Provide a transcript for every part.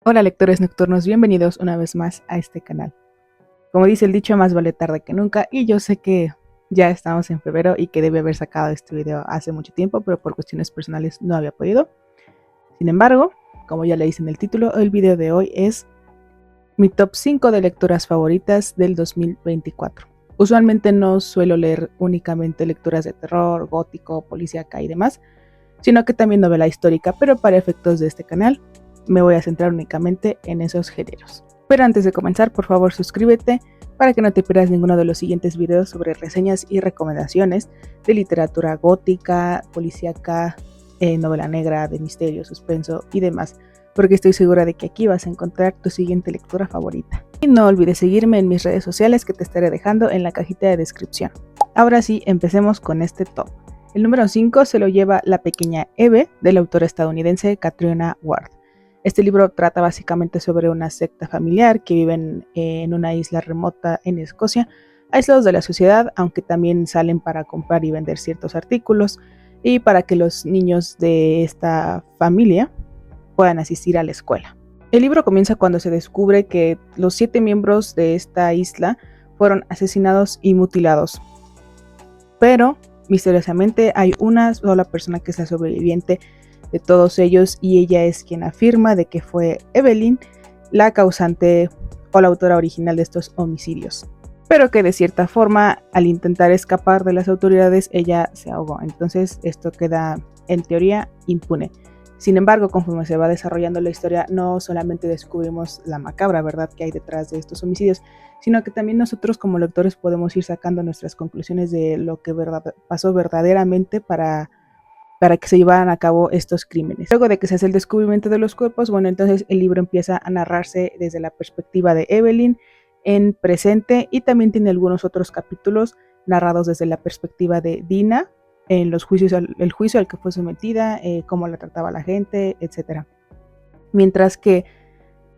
Hola lectores nocturnos, bienvenidos una vez más a este canal. Como dice el dicho, más vale tarde que nunca, y yo sé que ya estamos en febrero y que debe haber sacado este video hace mucho tiempo, pero por cuestiones personales no había podido. Sin embargo, como ya le hice en el título, el video de hoy es mi top 5 de lecturas favoritas del 2024. Usualmente no suelo leer únicamente lecturas de terror, gótico, policíaca y demás, sino que también novela histórica, pero para efectos de este canal me voy a centrar únicamente en esos géneros. Pero antes de comenzar, por favor suscríbete para que no te pierdas ninguno de los siguientes videos sobre reseñas y recomendaciones de literatura gótica, policíaca, novela negra, de misterio, suspenso y demás, porque estoy segura de que aquí vas a encontrar tu siguiente lectura favorita. Y no olvides seguirme en mis redes sociales que te estaré dejando en la cajita de descripción. Ahora sí, empecemos con este top. El número 5 se lo lleva La pequeña Eve, de la autora estadounidense Catriona Ward. Este libro trata básicamente sobre una secta familiar que viven en una isla remota en Escocia, aislados de la sociedad, aunque también salen para comprar y vender ciertos artículos y para que los niños de esta familia puedan asistir a la escuela. El libro comienza cuando se descubre que los 7 miembros de esta isla fueron asesinados y mutilados, pero misteriosamente hay una sola persona que es la sobreviviente de todos ellos, y ella es quien afirma de que fue Evelyn la causante o la autora original de estos homicidios, pero que de cierta forma al intentar escapar de las autoridades ella se ahogó. Entonces esto queda en teoría impune. Sin embargo, conforme se va desarrollando la historia, no solamente descubrimos la macabra verdad que hay detrás de estos homicidios, sino que también nosotros como lectores podemos ir sacando nuestras conclusiones de lo que pasó verdaderamente para que se llevaran a cabo estos crímenes. Luego de que se hace el descubrimiento de los cuerpos, bueno, entonces el libro empieza a narrarse desde la perspectiva de Evelyn en presente, y también tiene algunos otros capítulos narrados desde la perspectiva de Dina en los juicios, el juicio al que fue sometida, cómo la trataba la gente, etc. Mientras que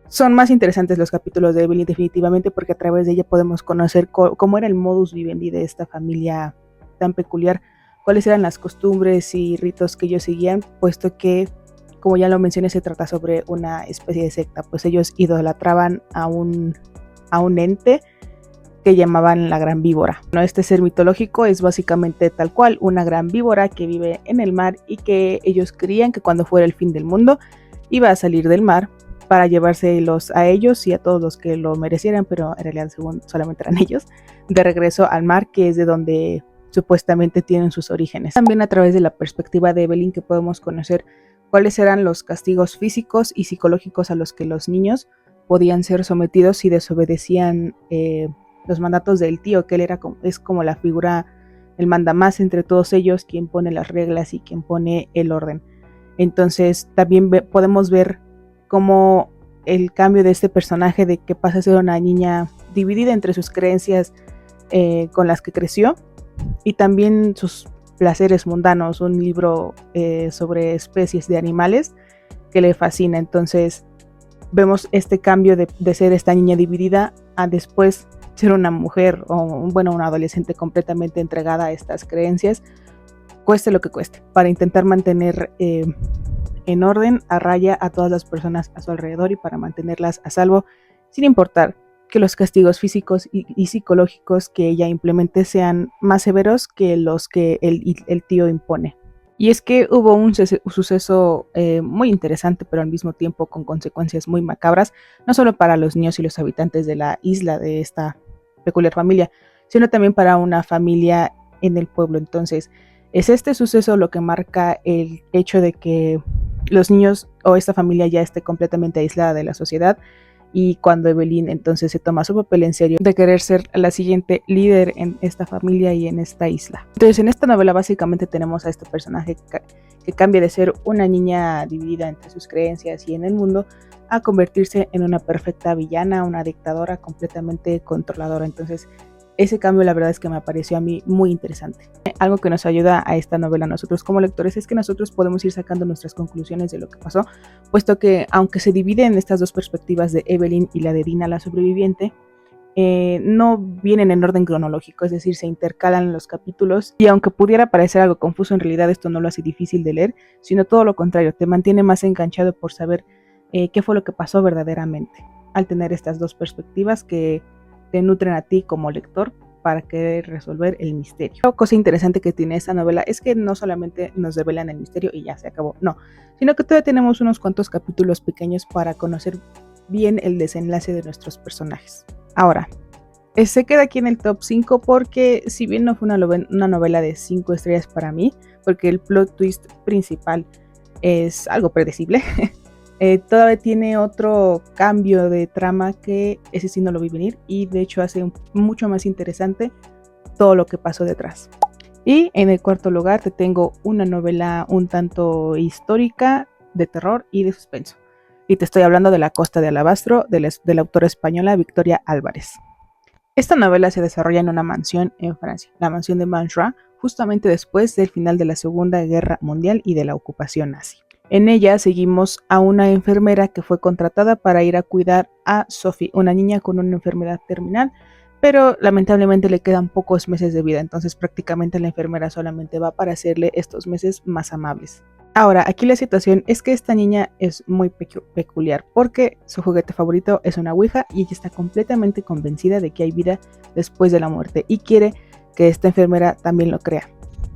son más interesantes los capítulos de Evelyn definitivamente, porque a través de ella podemos conocer cómo era el modus vivendi de esta familia tan peculiar, cuáles eran las costumbres y ritos que ellos seguían, puesto que, como ya lo mencioné, se trata sobre una especie de secta, pues ellos idolatraban a un ente que llamaban la gran víbora. Este ser mitológico es básicamente tal cual una gran víbora que vive en el mar, y que ellos creían que cuando fuera el fin del mundo iba a salir del mar para llevárselos a ellos y a todos los que lo merecieran, pero en realidad según solamente eran ellos, de regreso al mar, que es de donde supuestamente tienen sus orígenes. También a través de la perspectiva de Evelyn que podemos conocer cuáles eran los castigos físicos y psicológicos a los que los niños podían ser sometidos si desobedecían los mandatos del tío, que él es como la figura, el mandamás entre todos ellos, quien pone las reglas y quien pone el orden. Entonces también podemos ver cómo el cambio de este personaje, de que pasa a ser una niña dividida entre sus creencias con las que creció y también sus placeres mundanos, un libro sobre especies de animales que le fascina. Entonces vemos este cambio de ser esta niña dividida a después ser una mujer o una adolescente completamente entregada a estas creencias, cueste lo que cueste, para intentar mantener en orden, a raya a todas las personas a su alrededor y para mantenerlas a salvo, sin importar que los castigos físicos y psicológicos que ella implemente sean más severos que los que el tío impone. Y es que hubo un suceso muy interesante, pero al mismo tiempo con consecuencias muy macabras, no solo para los niños y los habitantes de la isla de esta peculiar familia, sino también para una familia en el pueblo. Entonces, es este suceso lo que marca el hecho de que los niños o esta familia ya esté completamente aislada de la sociedad, y cuando Evelyn entonces se toma su papel en serio de querer ser la siguiente líder en esta familia y en esta isla. Entonces en esta novela básicamente tenemos a este personaje que cambia de ser una niña dividida entre sus creencias y en el mundo a convertirse en una perfecta villana, una dictadora completamente controladora. Entonces ese cambio la verdad es que me pareció a mí muy interesante. Algo que nos ayuda a esta novela a nosotros como lectores es que nosotros podemos ir sacando nuestras conclusiones de lo que pasó, puesto que aunque se divide en estas dos perspectivas de Evelyn y la de Dina la sobreviviente, no vienen en orden cronológico, es decir, se intercalan los capítulos, y aunque pudiera parecer algo confuso, en realidad esto no lo hace difícil de leer, sino todo lo contrario, te mantiene más enganchado por saber qué fue lo que pasó verdaderamente, al tener estas dos perspectivas que te nutren a ti como lector para querer resolver el misterio. Otra cosa interesante que tiene esta novela es que no solamente nos revelan el misterio y ya se acabó, no, sino que todavía tenemos unos cuantos capítulos pequeños para conocer bien el desenlace de nuestros personajes. Ahora, se queda aquí en el top 5 porque si bien no fue una novela de 5 estrellas para mí, porque el plot twist principal es algo predecible, todavía tiene otro cambio de trama que ese sí no lo vi venir y de hecho hace mucho más interesante todo lo que pasó detrás. Y en el cuarto lugar te tengo una novela un tanto histórica, de terror y de suspenso. Y te estoy hablando de La Costa de Alabastro, de la autora española Victoria Álvarez. Esta novela se desarrolla en una mansión en Francia, la mansión de Manchra, justamente después del final de la Segunda Guerra Mundial y de la ocupación nazi. En ella seguimos a una enfermera que fue contratada para ir a cuidar a Sophie, una niña con una enfermedad terminal, pero lamentablemente le quedan pocos meses de vida, entonces prácticamente la enfermera solamente va para hacerle estos meses más amables. Ahora, aquí la situación es que esta niña es muy peculiar porque su juguete favorito es una ouija y ella está completamente convencida de que hay vida después de la muerte y quiere que esta enfermera también lo crea.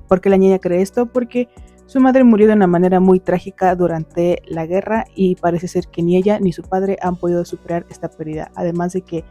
¿Por qué la niña cree esto? Porque su madre murió de una manera muy trágica durante la guerra y parece ser que ni ella ni su padre han podido superar esta pérdida, además de que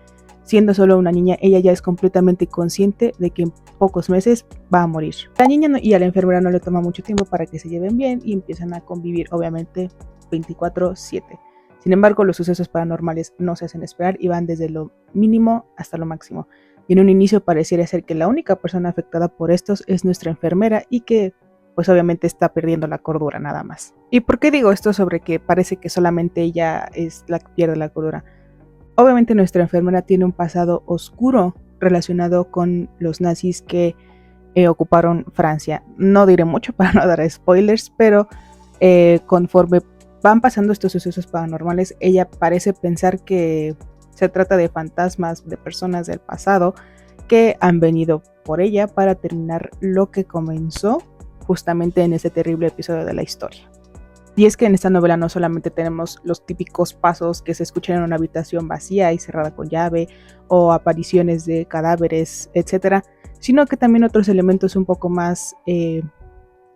siendo solo una niña, ella ya es completamente consciente de que en pocos meses va a morir. La niña y a la enfermera no le toma mucho tiempo para que se lleven bien y empiezan a convivir, obviamente, 24/7. Sin embargo, los sucesos paranormales no se hacen esperar y van desde lo mínimo hasta lo máximo. Y en un inicio pareciera ser que la única persona afectada por estos es nuestra enfermera y que pues obviamente está perdiendo la cordura nada más. ¿Y por qué digo esto sobre que parece que solamente ella es la que pierde la cordura? Obviamente nuestra enfermera tiene un pasado oscuro relacionado con los nazis que ocuparon Francia. No diré mucho para no dar spoilers, pero conforme van pasando estos sucesos paranormales, ella parece pensar que se trata de fantasmas de personas del pasado que han venido por ella para terminar lo que comenzó justamente en ese terrible episodio de la historia. Y es que en esta novela no solamente tenemos los típicos pasos que se escuchan en una habitación vacía y cerrada con llave, o apariciones de cadáveres, etc., sino que también otros elementos un poco más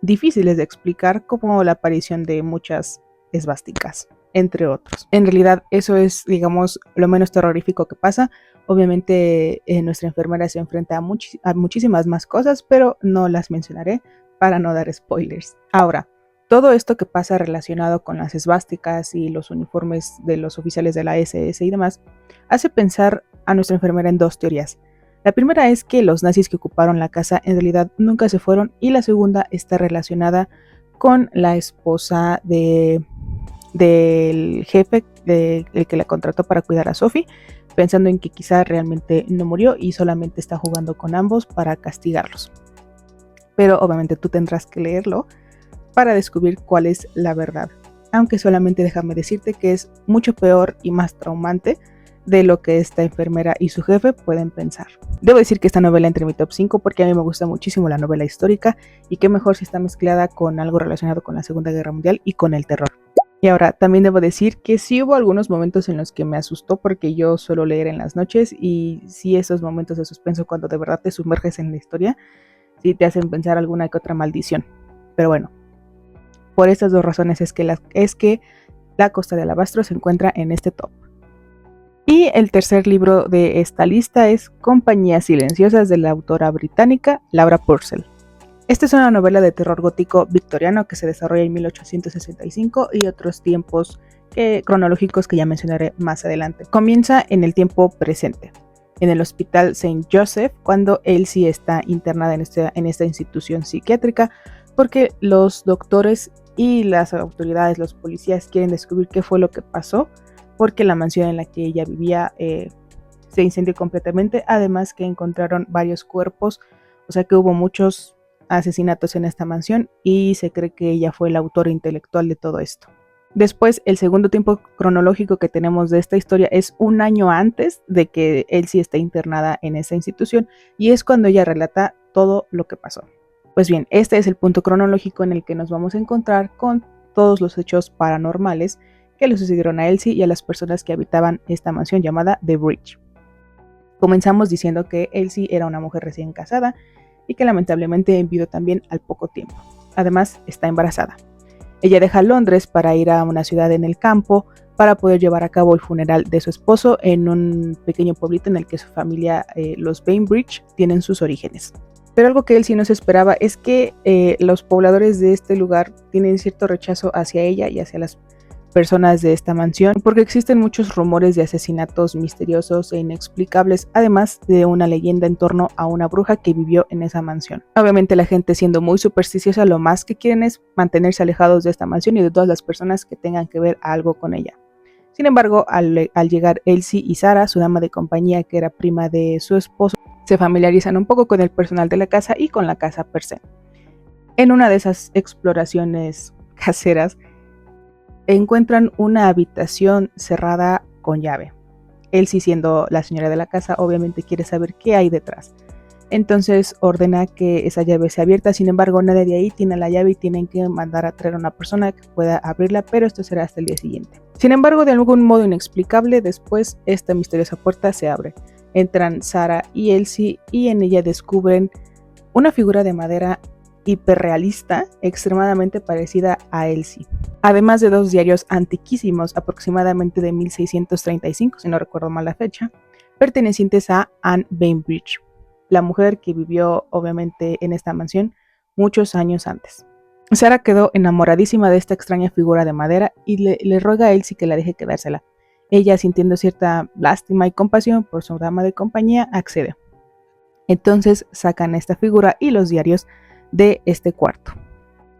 difíciles de explicar, como la aparición de muchas esvásticas, entre otros. En realidad eso es, digamos, lo menos terrorífico que pasa. Obviamente nuestra enfermera se enfrenta a muchísimas más cosas, pero no las mencionaré para no dar spoilers. Ahora, todo esto que pasa relacionado con las esvásticas y los uniformes de los oficiales de la SS y demás, hace pensar a nuestra enfermera en dos teorías. La primera es que los nazis que ocuparon la casa en realidad nunca se fueron, y la segunda está relacionada con la esposa del jefe, el que la contrató para cuidar a Sophie, pensando en que quizá realmente no murió y solamente está jugando con ambos para castigarlos. Pero obviamente tú tendrás que leerlo para descubrir cuál es la verdad. Aunque solamente déjame decirte que es mucho peor y más traumante de lo que esta enfermera y su jefe pueden pensar. Debo decir que esta novela entra en mi top 5 porque a mí me gusta muchísimo la novela histórica, y qué mejor si está mezclada con algo relacionado con la Segunda Guerra Mundial y con el terror. Y ahora también debo decir que sí hubo algunos momentos en los que me asustó porque yo suelo leer en las noches, y sí, esos momentos de suspenso cuando de verdad te sumerges en la historia, sí te hacen pensar alguna que otra maldición. Pero bueno, por estas dos razones es que La Costa de Alabastro se encuentra en este top. Y el tercer libro de esta lista es Compañías Silenciosas, de la autora británica Laura Purcell. Esta es una novela de terror gótico victoriano que se desarrolla en 1865 y otros tiempos cronológicos que ya mencionaré más adelante. Comienza en el tiempo presente, en el Hospital St. Joseph, cuando Elsie está internada en esta institución psiquiátrica, porque los doctores y las autoridades, los policías, quieren descubrir qué fue lo que pasó, porque la mansión en la que ella vivía se incendió completamente, además que encontraron varios cuerpos, o sea que hubo muchos asesinatos en esta mansión y se cree que ella fue la autora intelectual de todo esto. Después, el segundo tiempo cronológico que tenemos de esta historia es un año antes de que Elsie esté internada en esa institución, y es cuando ella relata todo lo que pasó. Pues bien, este es el punto cronológico en el que nos vamos a encontrar con todos los hechos paranormales que le sucedieron a Elsie y a las personas que habitaban esta mansión llamada The Bridge. Comenzamos diciendo que Elsie era una mujer recién casada y que lamentablemente enviudó también al poco tiempo. Además, está embarazada. Ella deja Londres para ir a una ciudad en el campo para poder llevar a cabo el funeral de su esposo en un pequeño pueblito en el que su familia, los Bainbridge, tienen sus orígenes. Pero algo que Elsie no se esperaba es que los pobladores de este lugar tienen cierto rechazo hacia ella y hacia las personas de esta mansión, porque existen muchos rumores de asesinatos misteriosos e inexplicables, además de una leyenda en torno a una bruja que vivió en esa mansión. Obviamente la gente, siendo muy supersticiosa, lo más que quieren es mantenerse alejados de esta mansión y de todas las personas que tengan que ver algo con ella. Sin embargo, al llegar Elsie y Sarah, su dama de compañía, que era prima de su esposo, se familiarizan un poco con el personal de la casa y con la casa per se. En una de esas exploraciones caseras, encuentran una habitación cerrada con llave. Elsie, siendo la señora de la casa, obviamente quiere saber qué hay detrás. Entonces ordena que esa llave sea abierta, sin embargo nadie de ahí tiene la llave y tienen que mandar a traer a una persona que pueda abrirla, pero esto será hasta el día siguiente. Sin embargo, de algún modo inexplicable, después esta misteriosa puerta se abre. Entran Sarah y Elsie y en ella descubren una figura de madera hiperrealista, extremadamente parecida a Elsie. Además de dos diarios antiquísimos, aproximadamente de 1635, si no recuerdo mal la fecha, pertenecientes a Anne Bainbridge, la mujer que vivió obviamente en esta mansión muchos años antes. Sarah quedó enamoradísima de esta extraña figura de madera y le ruega a Elsie que la deje quedársela. Ella, sintiendo cierta lástima y compasión por su dama de compañía, accede. Entonces sacan esta figura y los diarios de este cuarto.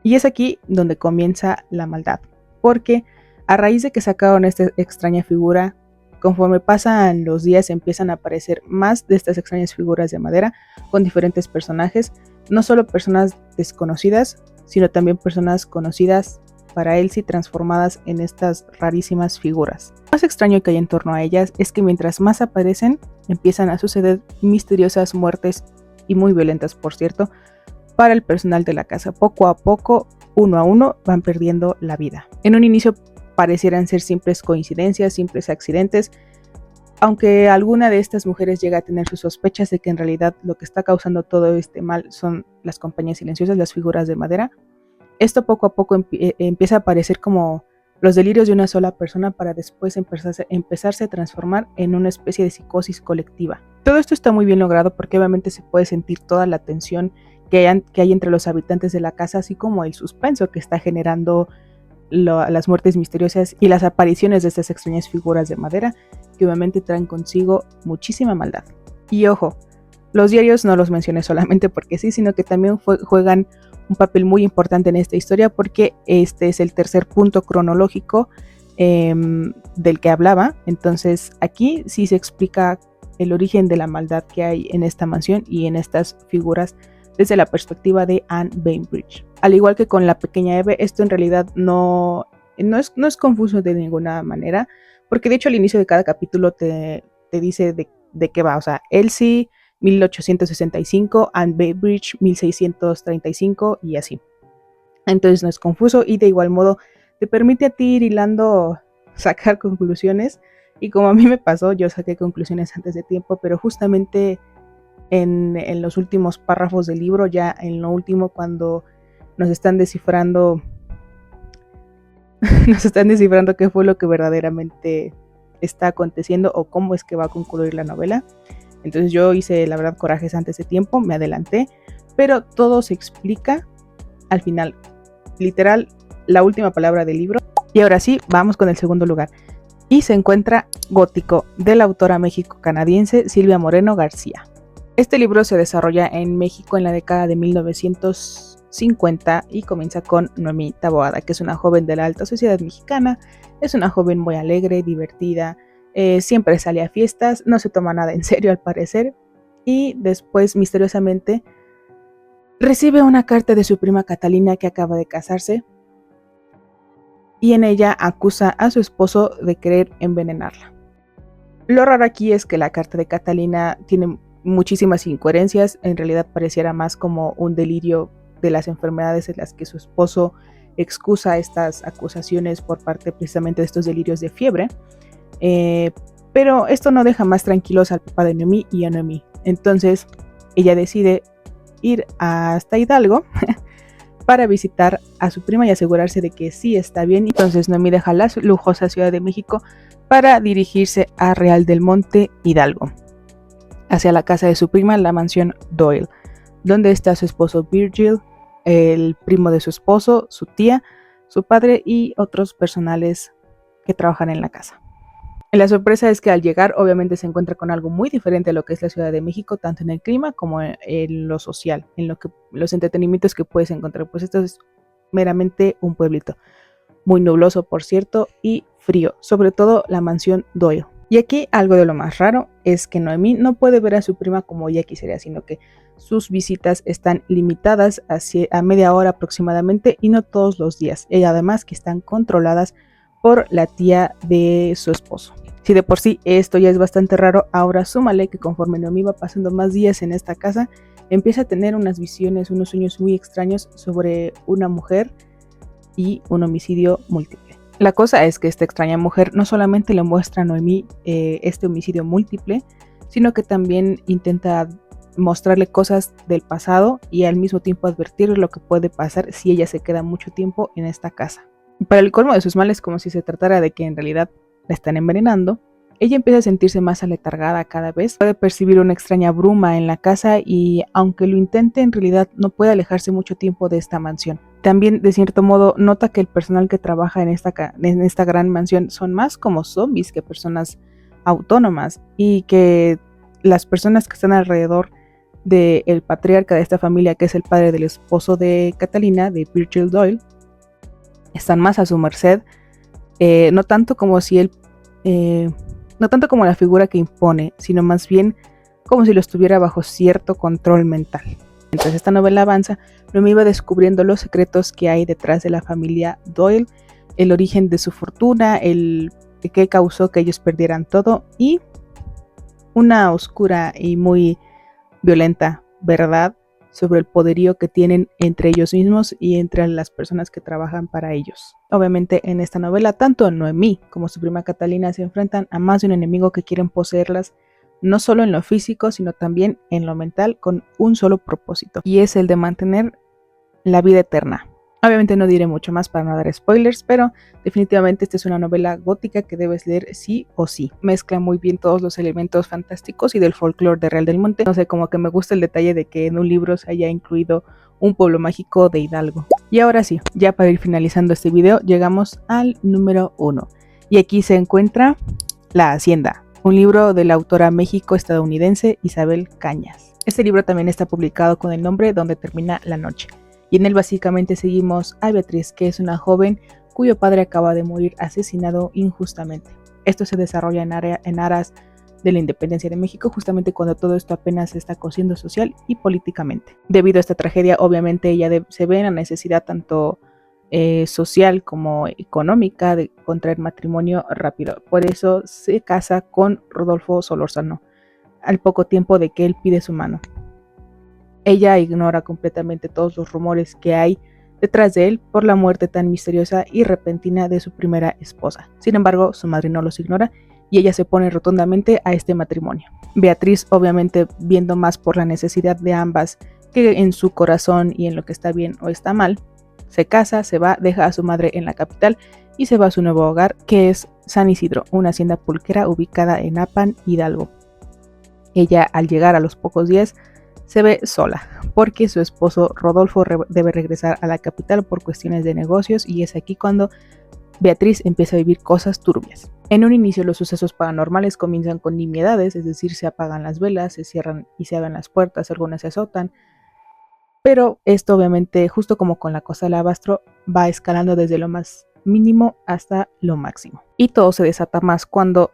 Y es aquí donde comienza la maldad, porque a raíz de que sacaron esta extraña figura, conforme pasan los días empiezan a aparecer más de estas extrañas figuras de madera con diferentes personajes, no solo personas desconocidas, sino también personas conocidas para Elsie transformadas en estas rarísimas figuras. Lo más extraño que hay en torno a ellas es que mientras más aparecen, empiezan a suceder misteriosas muertes, y muy violentas por cierto, para el personal de la casa. Poco a poco, uno a uno, van perdiendo la vida. En un inicio parecieran ser simples coincidencias, simples accidentes, aunque alguna de estas mujeres llega a tener sus sospechas de que en realidad lo que está causando todo este mal son las compañías silenciosas, las figuras de madera. Esto poco a poco empieza a parecer como los delirios de una sola persona para después empezarse a transformar en una especie de psicosis colectiva. Todo esto está muy bien logrado porque obviamente se puede sentir toda la tensión que hay entre los habitantes de la casa, así como el suspenso que está generando las muertes misteriosas y las apariciones de estas extrañas figuras de madera que obviamente traen consigo muchísima maldad. Y ojo, los diarios no los mencioné solamente porque sí, sino que también juegan un papel muy importante en esta historia porque este es el tercer punto cronológico del que hablaba. Entonces aquí sí se explica el origen de la maldad que hay en esta mansión y en estas figuras desde la perspectiva de Anne Bainbridge. Al igual que con la pequeña Eve, esto en realidad no es confuso de ninguna manera, porque de hecho al inicio de cada capítulo te dice de qué va. O sea, Elsie 1865, Anne Bainbridge 1635 y así. Entonces no es confuso y de igual modo te permite a ti ir hilando, sacar conclusiones. Y como a mí me pasó, yo saqué conclusiones antes de tiempo, pero justamente en los últimos párrafos del libro, ya en lo último, cuando nos están descifrando qué fue lo que verdaderamente está aconteciendo o cómo es que va a concluir la novela. Entonces yo hice, la verdad, corajes antes de tiempo, me adelanté, pero todo se explica al final. Literal, la última palabra del libro. Y ahora sí, vamos con el segundo lugar. Y se encuentra Gótico, de la autora méxico-canadiense Silvia Moreno García. Este libro se desarrolla en México en la década de 1950 y comienza con Noemí Taboada, que es una joven de la alta sociedad mexicana. Es una joven muy alegre, divertida, siempre sale a fiestas, no se toma nada en serio al parecer, y después misteriosamente recibe una carta de su prima Catalina, que acaba de casarse, y en ella acusa a su esposo de querer envenenarla. Lo raro aquí es que la carta de Catalina tiene muchísimas incoherencias. En realidad pareciera más como un delirio de las enfermedades en las que su esposo excusa estas acusaciones por parte precisamente de estos delirios de fiebre. Pero esto no deja más tranquilos al papá de Noemí y a Noemí. Entonces ella decide ir hasta Hidalgo para visitar a su prima y asegurarse de que sí está bien. Entonces Noemí deja la lujosa Ciudad de México para dirigirse a Real del Monte, Hidalgo, hacia la casa de su prima, la mansión Doyle, donde está su esposo Virgil, el primo de su esposo, su tía, su padre y otros personales que trabajan en la casa. La sorpresa es que al llegar obviamente se encuentra con algo muy diferente a lo que es la Ciudad de México, tanto en el clima como en lo social, en lo que los entretenimientos que puedes encontrar. Pues esto es meramente un pueblito, muy nubloso por cierto y frío, sobre todo la mansión Doyle. Y aquí algo de lo más raro es que Noemí no puede ver a su prima como ella quisiera, sino que sus visitas están limitadas a media hora aproximadamente y no todos los días. Y además que están controladas por la tía de su esposo. Si de por sí esto ya es bastante raro, ahora súmale que conforme Noemí va pasando más días en esta casa, empieza a tener unas visiones, unos sueños muy extraños sobre una mujer y un homicidio múltiple. La cosa es que esta extraña mujer no solamente le muestra a Noemí este homicidio múltiple, sino que también intenta mostrarle cosas del pasado y al mismo tiempo advertirle lo que puede pasar si ella se queda mucho tiempo en esta casa. Para el colmo de sus males, como si se tratara de que en realidad la están envenenando, ella empieza a sentirse más aletargada cada vez, puede percibir una extraña bruma en la casa y aunque lo intente en realidad no puede alejarse mucho tiempo de esta mansión. También de cierto modo nota que el personal que trabaja en esta gran mansión son más como zombies que personas autónomas y que las personas que están alrededor del patriarca de esta familia, que es el padre del esposo de Catalina, de Virgil Doyle, están más a su merced, no tanto como la figura que impone, sino más bien como si lo estuviera bajo cierto control mental. Mientras esta novela avanza, Noemí va descubriendo los secretos que hay detrás de la familia Doyle, el origen de su fortuna, el que causó que ellos perdieran todo y una oscura y muy violenta verdad sobre el poderío que tienen entre ellos mismos y entre las personas que trabajan para ellos. Obviamente en esta novela tanto Noemí como su prima Catalina se enfrentan a más de un enemigo que quieren poseerlas, no solo en lo físico sino también en lo mental, con un solo propósito, y es el de mantener la vida eterna. Obviamente no diré mucho más para no dar spoilers, pero definitivamente esta es una novela gótica que debes leer sí o sí. Mezcla muy bien todos los elementos fantásticos y del folclore de Real del Monte. No sé, como que me gusta el detalle de que en un libro se haya incluido un pueblo mágico de Hidalgo. Y ahora sí, ya para ir finalizando este video, llegamos al número 1. Y aquí se encuentra La Hacienda, un libro de la autora México-estadounidense Isabel Cañas. Este libro también está publicado con el nombre Donde termina la noche. Y en él básicamente seguimos a Beatriz, que es una joven cuyo padre acaba de morir asesinado injustamente. Esto se desarrolla en aras de la independencia de México, justamente cuando todo esto apenas se está cociendo social y políticamente. Debido a esta tragedia, obviamente ella se ve en la necesidad tanto social como económica de contraer matrimonio rápido. Por eso se casa con Rodolfo Solórzano, al poco tiempo de que él pide su mano. Ella ignora completamente todos los rumores que hay detrás de él por la muerte tan misteriosa y repentina de su primera esposa. Sin embargo, su madre no los ignora y ella se opone rotundamente a este matrimonio. Beatriz, obviamente viendo más por la necesidad de ambas que en su corazón y en lo que está bien o está mal, se casa, se va, deja a su madre en la capital y se va a su nuevo hogar, que es San Isidro, una hacienda pulquera ubicada en Apan, Hidalgo. Ella, al llegar a los pocos días, se ve sola, porque su esposo Rodolfo debe regresar a la capital por cuestiones de negocios y es aquí cuando Beatriz empieza a vivir cosas turbias. En un inicio los sucesos paranormales comienzan con nimiedades, es decir, se apagan las velas, se cierran y se abren las puertas, algunas se azotan, pero esto obviamente, justo como con la Cosa del Alabastro, va escalando desde lo más mínimo hasta lo máximo. Y todo se desata más cuando,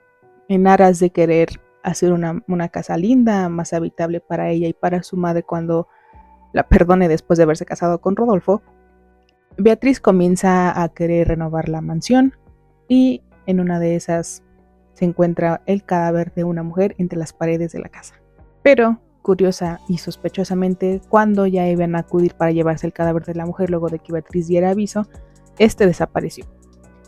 en aras de querer hacer una casa linda, más habitable para ella y para su madre cuando la perdone después de haberse casado con Rodolfo, Beatriz comienza a querer renovar la mansión y en una de esas se encuentra el cadáver de una mujer entre las paredes de la casa. Pero, curiosa y sospechosamente, cuando ya iban a acudir para llevarse el cadáver de la mujer luego de que Beatriz diera aviso, este desapareció.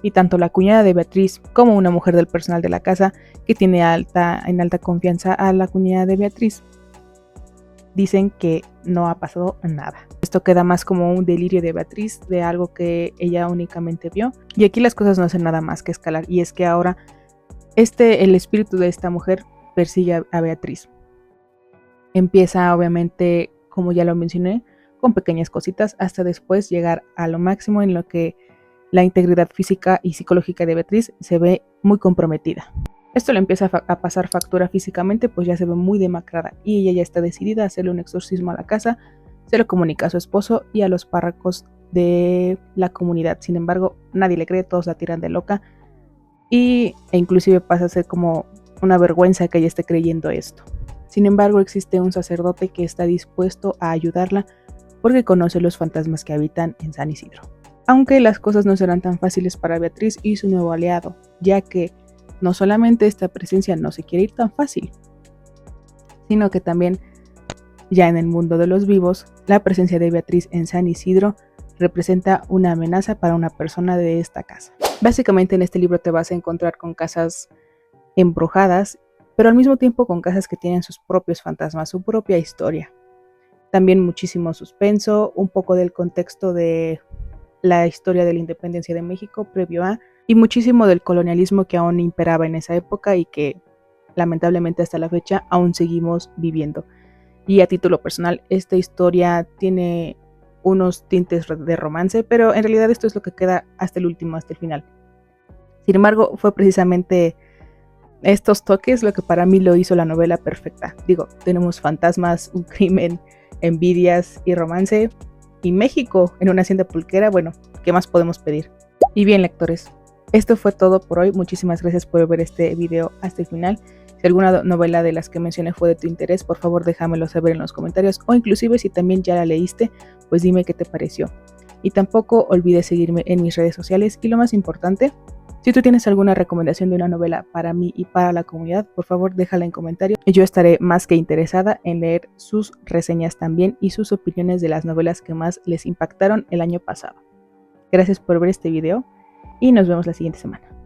Y tanto la cuñada de Beatriz como una mujer del personal de la casa que tiene en alta confianza a la cuñada de Beatriz dicen que no ha pasado nada. Esto queda más como un delirio de Beatriz, de algo que ella únicamente vio. Y aquí las cosas no hacen nada más que escalar. Y es que ahora el espíritu de esta mujer persigue a Beatriz. Empieza obviamente, como ya lo mencioné, con pequeñas cositas hasta después llegar a lo máximo en lo que la integridad física y psicológica de Beatriz se ve muy comprometida. Esto le empieza a pasar factura físicamente, pues ya se ve muy demacrada y ella ya está decidida a hacerle un exorcismo a la casa. Se lo comunica a su esposo y a los párrocos de la comunidad. Sin embargo, nadie le cree, todos la tiran de loca e inclusive pasa a ser como una vergüenza que ella esté creyendo esto. Sin embargo, existe un sacerdote que está dispuesto a ayudarla porque conoce los fantasmas que habitan en San Isidro. Aunque las cosas no serán tan fáciles para Beatriz y su nuevo aliado, ya que no solamente esta presencia no se quiere ir tan fácil, sino que también ya en el mundo de los vivos, la presencia de Beatriz en San Isidro representa una amenaza para una persona de esta casa. Básicamente en este libro te vas a encontrar con casas embrujadas, pero al mismo tiempo con casas que tienen sus propios fantasmas, su propia historia. También muchísimo suspenso, un poco del contexto de la historia de la independencia de México previo a, y muchísimo del colonialismo que aún imperaba en esa época y que lamentablemente hasta la fecha aún seguimos viviendo. Y a título personal, esta historia tiene unos tintes de romance, pero en realidad esto es lo que queda hasta el último, hasta el final. Sin embargo, fue precisamente estos toques lo que para mí lo hizo la novela perfecta. Digo, tenemos fantasmas, un crimen, envidias y romance, y México en una hacienda pulquera. Bueno, ¿qué más podemos pedir? Y bien, lectores, esto fue todo por hoy. Muchísimas gracias por ver este video hasta el final. Si alguna novela de las que mencioné fue de tu interés, por favor déjamelo saber en los comentarios, o inclusive si también ya la leíste, pues dime qué te pareció. Y tampoco olvides seguirme en mis redes sociales, y lo más importante, si tú tienes alguna recomendación de una novela para mí y para la comunidad, por favor déjala en comentarios y yo estaré más que interesada en leer sus reseñas también y sus opiniones de las novelas que más les impactaron el año pasado. Gracias por ver este video y nos vemos la siguiente semana.